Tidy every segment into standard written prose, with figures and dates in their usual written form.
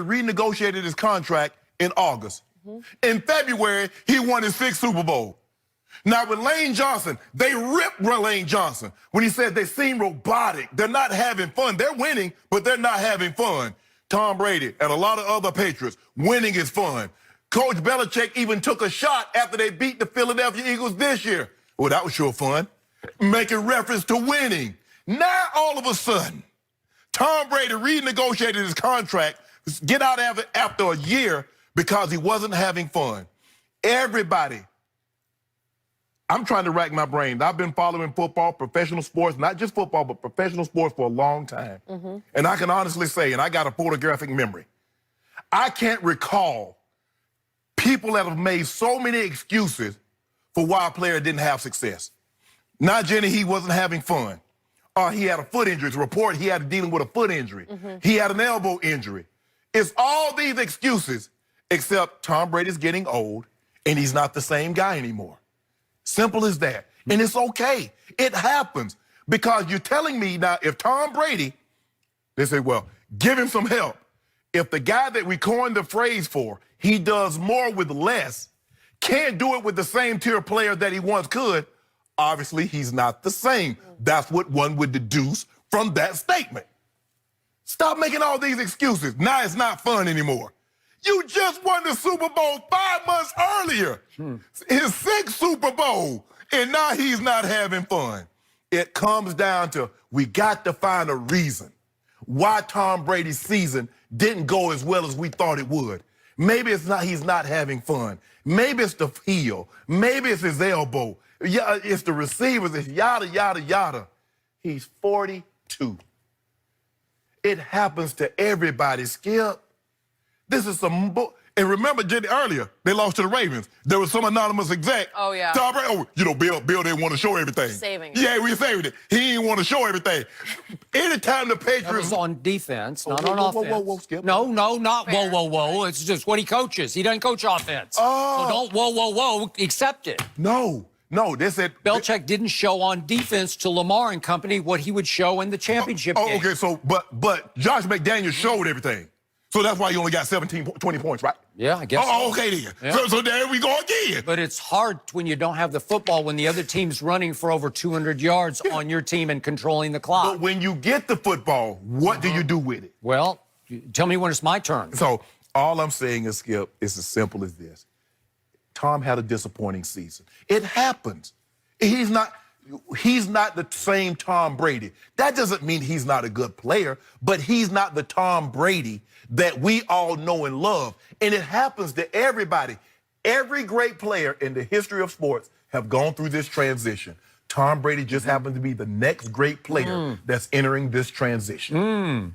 renegotiated his contract in August. In February, he won his 6th Super Bowl. Now, with Lane Johnson, they ripped Lane Johnson when he said they seem robotic. They're not having fun. They're winning, but they're not having fun. Tom Brady and a lot of other Patriots, winning is fun. Coach Belichick even took a shot after they beat the Philadelphia Eagles this year. Well, that was sure fun. Making reference to winning. Now, all of a sudden, Tom Brady renegotiated his contract, get out of it after a year because he wasn't having fun. Everybody, I'm trying to rack my brain. I've been following football, professional sports, not just football, but professional sports for a long time. And I can honestly say, and I got a photographic memory, I can't recall people that have made so many excuses for why a player didn't have success. Not Jenny, he wasn't having fun. Or he had a foot injury. It's a report he had dealing with a foot injury. He had an elbow injury. It's all these excuses, except Tom Brady's getting old and he's not the same guy anymore. Simple as that. And it's okay. It happens. Because you're telling me now, if Tom Brady, they say, well, give him some help. If the guy that we coined the phrase for, he does more with less, can't do it with the same tier player that he once could, obviously he's not the same. That's what one would deduce from that statement. Stop making all these excuses. Now it's not fun anymore. You just won the Super Bowl 5 months earlier. His 6th Super Bowl, and now he's not having fun. It comes down to we got to find a reason why Tom Brady's season didn't go as well as we thought it would. Maybe it's not he's not having fun. Maybe it's the heel. Maybe it's his elbow. Yeah, it's the receivers. It's yada, yada, yada. He's 42. It happens to everybody, Skip. This is some and remember, Jenny, earlier, they lost to the Ravens. There was some anonymous exec. Oh, yeah. Tom Brady, Bill didn't want to show everything. Saving it. Yeah, we saved it. He didn't want to show everything. Anytime the Patriots... That was on defense, not on offense. Whoa, Skip. No, not Fair. whoa. It's just what he coaches. He doesn't coach offense. Oh. So don't whoa, accept it. No, they said... Belichick didn't show on defense to Lamar and company what he would show in the championship game. Okay, so, but Josh McDaniels showed everything. So that's why you only got 20 points, right? Yeah, I guess so. Okay, then. Yeah. So there we go again. But it's hard when you don't have the football when the other team's running for over 200 yards on your team and controlling the clock. But when you get the football, what do you do with it? Well, tell me when it's my turn. So all I'm saying is, Skip, it's as simple as this. Tom had a disappointing season. It happens. He's not the same Tom Brady. That doesn't mean he's not a good player, but he's not the Tom Brady that we all know and love. And it happens to everybody. Every great player in the history of sports have gone through this transition. Tom Brady just happened to be the next great player that's entering this transition.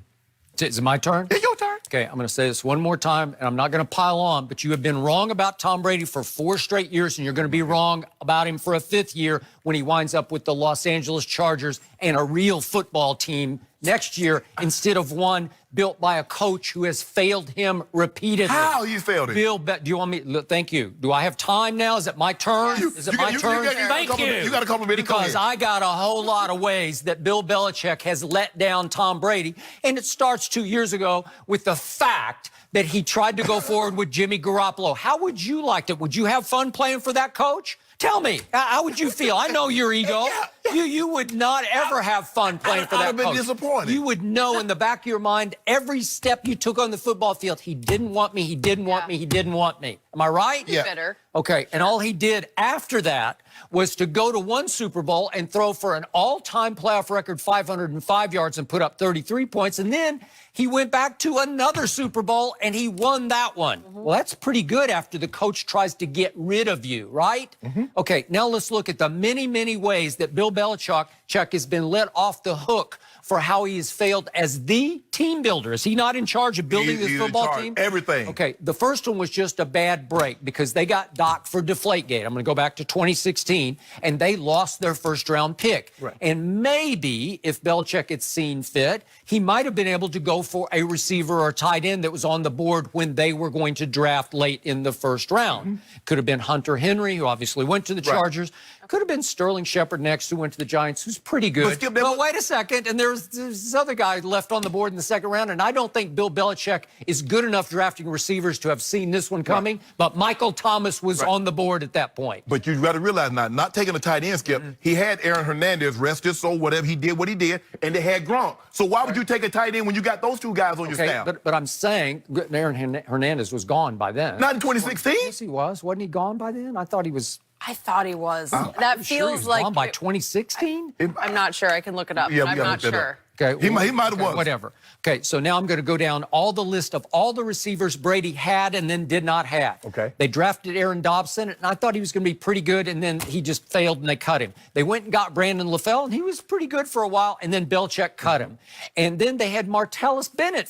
Is it my turn? It's your turn. Okay, I'm going to say this one more time, and I'm not going to pile on, but you have been wrong about Tom Brady for 4 straight years, and you're going to be wrong about him for a 5th year when he winds up with the Los Angeles Chargers and a real football team next year instead of one built by a coach who has failed him repeatedly. How he failed him? Do you want me? Look, thank you. Do I have time now? Is it my turn? Is it my turn? Thank you. You got a couple minutes. Because I got a whole lot of ways that Bill Belichick has let down Tom Brady, and it starts 2 years ago with the fact that he tried to go forward with Jimmy Garoppolo. How would you like it? Would you have fun playing for that coach? Tell me, how would you feel? I know your ego. You would not ever have fun playing for that I'd have coach. been disappointed. You would know in the back of your mind, every step you took on the football field, he didn't want me, he didn't want me, he didn't want me. Am I right? Yeah. Bitter. Okay, and all he did after that was to go to 1 Super Bowl and throw for an all-time playoff record 505 yards and put up 33 points, and then he went back to another Super Bowl and he won that one. Well, that's pretty good after the coach tries to get rid of you, right? Okay, now let's look at the many, many ways that Bill Belichick has been let off the hook for how he has failed as the team builder. Is he not in charge of building this football team? Everything. Okay, the first one was just a bad break because they got docked for Deflategate. I'm going to go back to 2016, and they lost their first-round pick. Right. And maybe, if Belichick had seen fit, he might have been able to go for a receiver or tight end that was on the board when they were going to draft late in the first round. Could have been Hunter Henry, who obviously went to the Chargers. Could have been Sterling Shepard next, who went to the Giants, who's pretty good. But Skip, but wait a second, and there's there's this other guy left on the board in the second round, and I don't think Bill Belichick is good enough drafting receivers to have seen this one coming, but Michael Thomas was on the board at that point. But you got to realize now, not taking a tight end, Skip, he had Aaron Hernandez rested, so whatever he did, what he did, and they had Gronk. So why would you take a tight end when you got those two guys on your staff? But I'm saying Aaron Hernandez was gone by then. Not in 2016? Yes, he was. Wasn't he gone by then? I thought he was. I thought he was. That I'm sure he feels was like gone by 2016. I'm not sure. I can look it up. Yeah, but I'm not sure. Okay, he might have was. Whatever. Okay, so now I'm going to go down all the list of all the receivers Brady had and then did not have. Okay. They drafted Aaron Dobson, and I thought he was going to be pretty good, and then he just failed, and they cut him. They went and got Brandon LaFell, and he was pretty good for a while, and then Belichick cut him. And then they had Martellus Bennett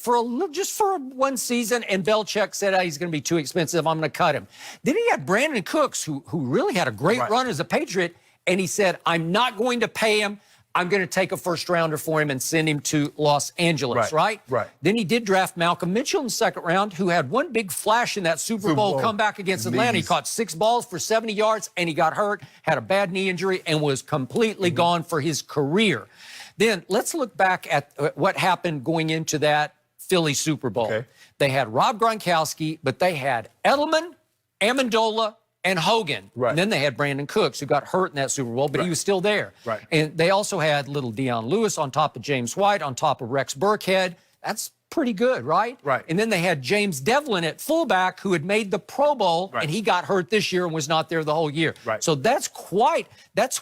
just for one season, and Belichick said, he's going to be too expensive, I'm going to cut him. Then he had Brandon Cooks, who really had a great run as a Patriot, and he said, I'm not going to pay him. I'm going to take a first-rounder for him and send him to Los Angeles, right? Right. Then he did draft Malcolm Mitchell in the second round, who had one big flash in that Super Bowl comeback against Atlanta. He caught 6 balls for 70 yards, and he got hurt, had a bad knee injury, and was completely gone for his career. Then let's look back at what happened going into that Philly Super Bowl. Okay. They had Rob Gronkowski, but they had Edelman, Amendola, and Hogan. Right. And then they had Brandon Cooks, who got hurt in that Super Bowl, but he was still there. Right. And they also had little Deion Lewis on top of James White, on top of Rex Burkhead. That's pretty good, right? Right. And then they had James Devlin at fullback, who had made the Pro Bowl, and he got hurt this year and was not there the whole year. Right. So that's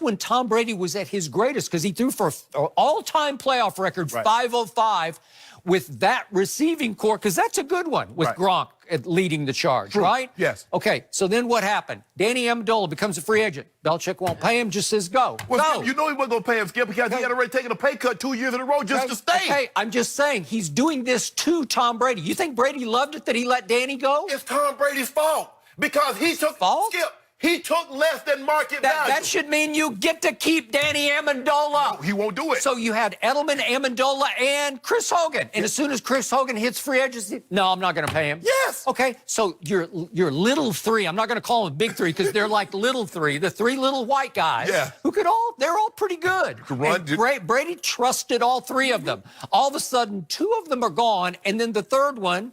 when Tom Brady was at his greatest, because he threw for an all-time playoff record, 505, with that receiving core, because that's a good one, with Gronk leading the charge, right? Yes. Okay, so then what happened? Danny Amendola becomes a free agent. Belichick won't pay him, just says go. Well, go. Skip, you know he wasn't going to pay him, Skip, because he had already taken a pay cut 2 years in a row just to stay. Okay, I'm just saying, he's doing this to Tom Brady. You think Brady loved it that he let Danny go? It's Tom Brady's fault because he took Skip. He took less than market value. That should mean you get to keep Danny Amendola. No, he won't do it. So you had Edelman, Amendola, and Chris Hogan. And as soon as Chris Hogan hits free agency, no, I'm not going to pay him. Yes. Okay, so your little three, I'm not going to call them big three because they're like little three, the 3 little white guys who they're all pretty good. And Brady trusted all 3 of them. All of a sudden, 2 of them are gone, and then the third one,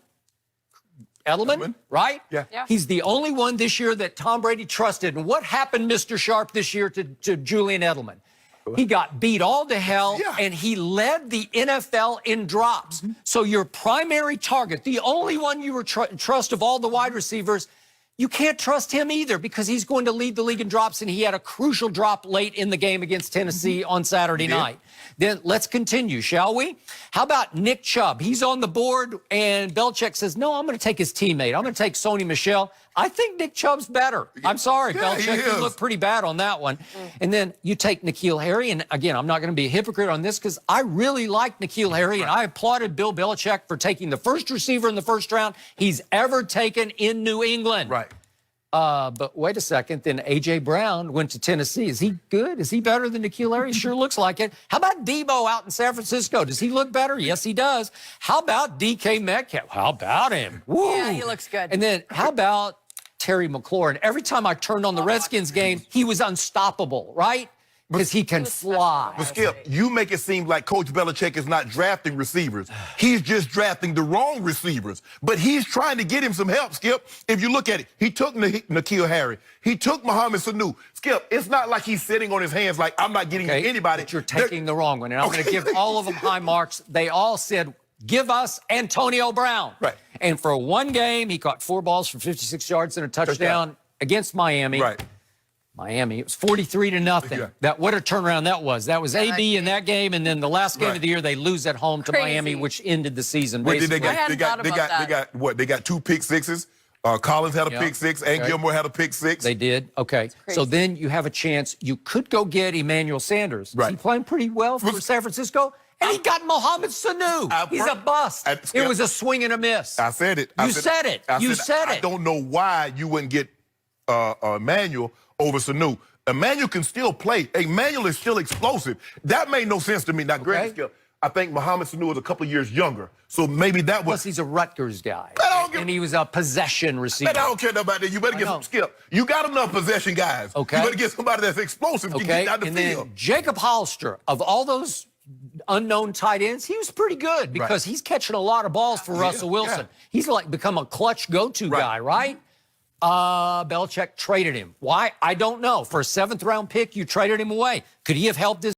Edelman, right? Yeah. He's the only one this year that Tom Brady trusted. And what happened, Mr. Sharp, this year to Julian Edelman? He got beat all to hell, and he led the NFL in drops. So your primary target, the only one you were trust of all the wide receivers, you can't trust him either because he's going to lead the league in drops, and he had a crucial drop late in the game against Tennessee on Saturday night. Then let's continue, shall we? How about Nick Chubb? He's on the board, and Belichick says, no, I'm going to take his teammate. I'm going to take Sony Michel. I think Nick Chubb's better. I'm sorry, Belichick. You look pretty bad on that one. And then you take N'Keal Harry, and again, I'm not going to be a hypocrite on this because I really like N'Keal Harry, and I applauded Bill Belichick for taking the first receiver in the first round he's ever taken in New England. Right. But wait a second, then A.J. Brown went to Tennessee. Is he good? Is he better than N'Keal Harry? Sure looks like it. How about Debo out in San Francisco? Does he look better? Yes, he does. How about DK Metcalf? How about him? Woo. Yeah, he looks good. And then how about Terry McLaurin? Every time I turned on the Redskins game, he was unstoppable, right? Because he can fly. But Skip, you make it seem like Coach Belichick is not drafting receivers. He's just drafting the wrong receivers. But he's trying to get him some help, Skip. If you look at it, he took N'Keal Harry. He took Mohamed Sanu. Skip, it's not like he's sitting on his hands like, I'm not getting anybody. But you're taking the wrong one. And I'm going to give all of them high marks. They all said, give us Antonio Brown. Right. And for one game, he caught 4 balls for 56 yards and a touchdown against Miami. Right. Miami, it was 43-0. What a turnaround that was. That was AB in that game, and then the last game of the year, they lose at home to Miami, which ended the season. They got 2 pick sixes. Collins had a pick 6, and Gilmore had a pick 6. They did. Okay. So then you have a chance. You could go get Emmanuel Sanders. Is he playing pretty well for San Francisco? And he got Mohamed Sanu. He's a bust. It was a swing and a miss. I said it. You said it. I don't know why you wouldn't get Emmanuel over Sanu. Emmanuel can still play. Emmanuel is still explosive. That made no sense to me. Now, Greg, I think Mohamed Sanu is a couple years younger, so maybe that was. Plus, he's a Rutgers guy, and he was a possession receiver. I don't care about that. You better get some Skip. You got enough possession guys. Okay. You better get somebody that's explosive to get out the and field. then Jacob Hollister, of all those unknown tight ends, he was pretty good because he's catching a lot of balls for Russell Wilson. He's like become a clutch go-to guy, right? Belichick traded him. Why? I don't know. For a 7th round pick, you traded him away. Could he have helped his